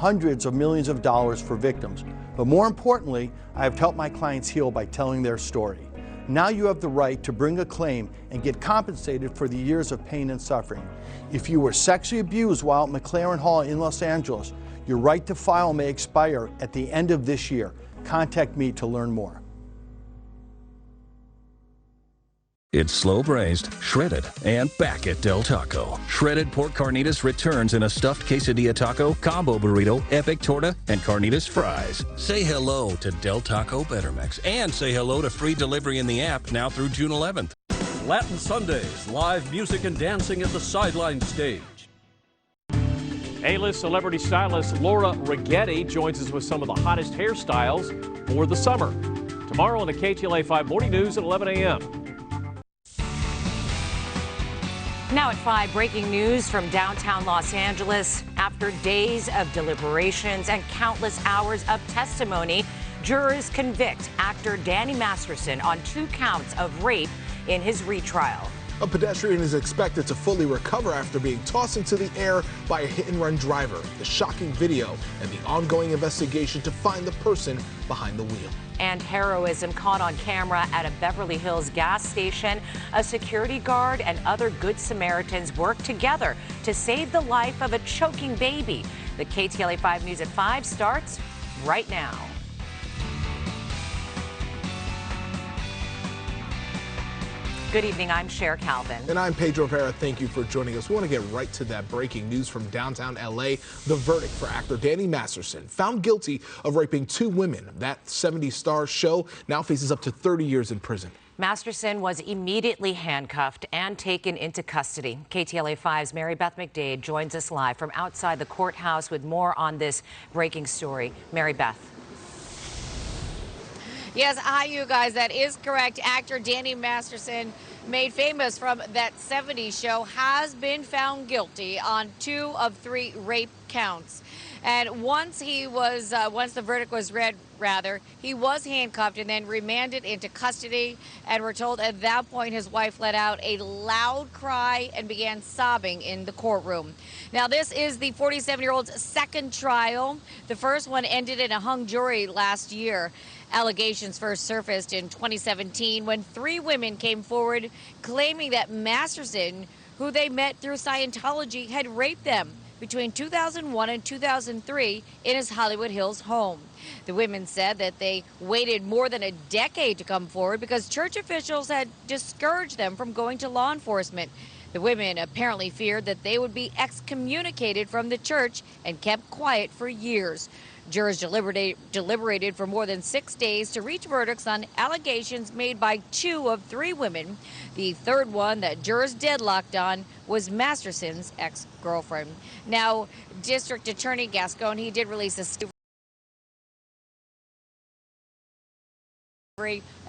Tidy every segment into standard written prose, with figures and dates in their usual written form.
hundreds of millions of dollars for victims. But more importantly, I have helped my clients heal by telling their story. Now you have the right to bring a claim and get compensated for the years of pain and suffering. If you were sexually abused while at McLaren Hall in Los Angeles, your right to file may expire at the end of this year. Contact me to learn more. It's slow braised, shredded, and back at Del Taco. Shredded pork carnitas returns in a stuffed quesadilla taco, combo burrito, epic torta, and carnitas fries. Say hello to Del Taco Bettermix and say hello to free delivery in the app now through June 11th. Latin Sundays, live music and dancing at the Sideline Stage. A-list celebrity stylist Laura Righetti joins us with some of the hottest hairstyles for the summer. Tomorrow on the KTLA 5 Morning News at 11 a.m. Now at 5, breaking news from downtown Los Angeles. After days of deliberations and countless hours of testimony, jurors convict actor Danny Masterson on 2 counts of rape in his retrial. A pedestrian is expected to fully recover after being tossed into the air by a hit-and-run driver. The shocking video and the ongoing investigation to find the person behind the wheel. And heroism caught on camera at a Beverly Hills gas station. A security guard and other Good Samaritans worked together to save the life of a choking baby. The KTLA 5 News at 5 starts right now. Good evening, I'm Cher Calvin. And I'm Pedro Vera. Thank you for joining us. We want to get right to that breaking news from downtown LA. The verdict for actor Danny Masterson, found guilty of raping 2 women. That 70s star show now faces up to 30 years in prison. Masterson was immediately handcuffed and taken into custody. KTLA 5's Mary Beth McDade joins us live from outside the courthouse with more on this breaking story. Mary Beth. Yes, hi, you guys. That is correct. Actor Danny Masterson, made famous from that 70s show, has been found guilty on 2 of 3 rape counts. And once the verdict was read, he was handcuffed and then remanded into custody. And we're told at that point his wife let out a loud cry and began sobbing in the courtroom. Now, this is the 47-year-old's second trial. The first one ended in a hung jury last year. Allegations first surfaced in 2017 when 3 women came forward claiming that Masterson, who they met through Scientology, had raped them between 2001 and 2003 in his Hollywood Hills home. The women said that they waited more than a decade to come forward because church officials had discouraged them from going to law enforcement. The women apparently feared that they would be excommunicated from the church and kept quiet for years. Jurors deliberated for more than 6 days to reach verdicts on allegations made by 2 of 3 women. The third one that jurors deadlocked on was Masterson's ex-girlfriend. Now, District Attorney Gascon, he did release a statement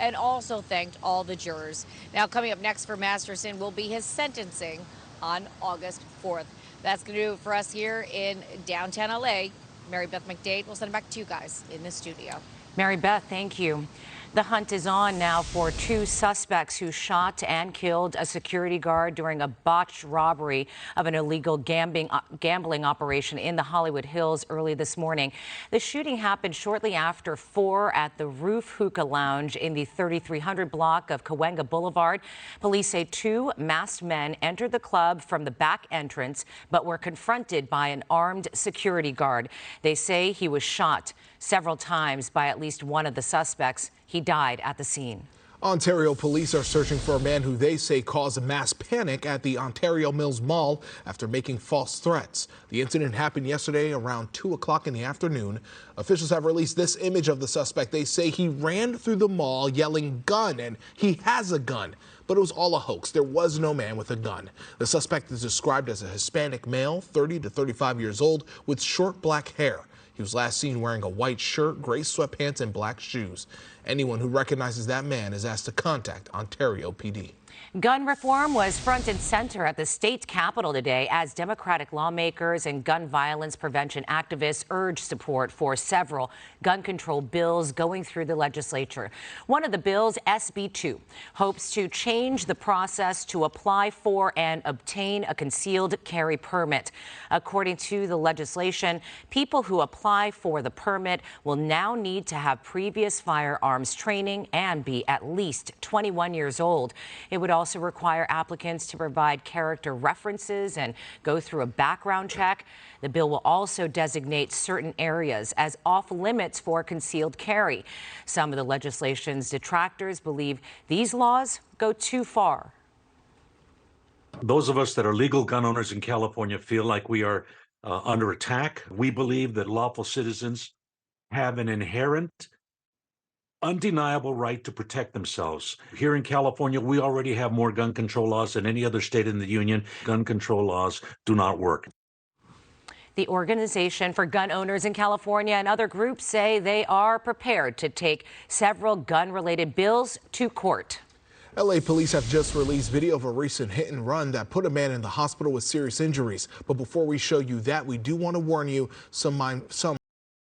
and also thanked all the jurors. Now, coming up next for Masterson will be his sentencing on August 4th. That's going to do it for us here in downtown LA. Mary Beth McDade, we'll send it back to you guys in the studio. Mary Beth, thank you. The hunt is on now for 2 suspects who shot and killed a security guard during a botched robbery of an illegal gambling operation in the Hollywood Hills early this morning. The shooting happened shortly after 4 at the Roof Hookah Lounge in the 3300 block of Cahuenga Boulevard. Police say 2 masked men entered the club from the back entrance but were confronted by an armed security guard. They say he was shot several times by at least one of the suspects. He died at the scene. Ontario police are searching for a man who they say caused a mass panic at the Ontario Mills Mall after making false threats. The incident happened yesterday around 2 o'clock in the afternoon. Officials have released this image of the suspect. They say he ran through the mall yelling gun, and he has a gun. But it was all a hoax. There was no man with a gun. The suspect is described as a Hispanic male, 30 to 35 years old, with short black hair. He was last seen wearing a white shirt, gray sweatpants, and black shoes. Anyone who recognizes that man is asked to contact Ontario PD. Gun reform was front and center at the state capitol today as Democratic lawmakers and gun violence prevention activists urged support for several gun control bills going through the legislature. One of the bills, SB 2, hopes to change the process to apply for and obtain a concealed carry permit. According to the legislation, people who apply for the permit will now need to have previous firearms training and be at least 21 years old. It would also require applicants to provide character references and go through a background check. The bill will also designate certain areas as off limits for concealed carry. Some of the legislation's detractors believe these laws go too far. Those of us that are legal gun owners in California feel like we are under attack. We believe that lawful citizens have an inherent undeniable right to protect themselves. Here in California, we already have more gun control laws than any other state in the union. Gun control laws do not work. The Organization for Gun Owners in California and other groups say they are prepared to take several gun-related bills to court. LA police have just released video of a recent hit and run that put a man in the hospital with serious injuries. But before we show you that, we do want to warn you some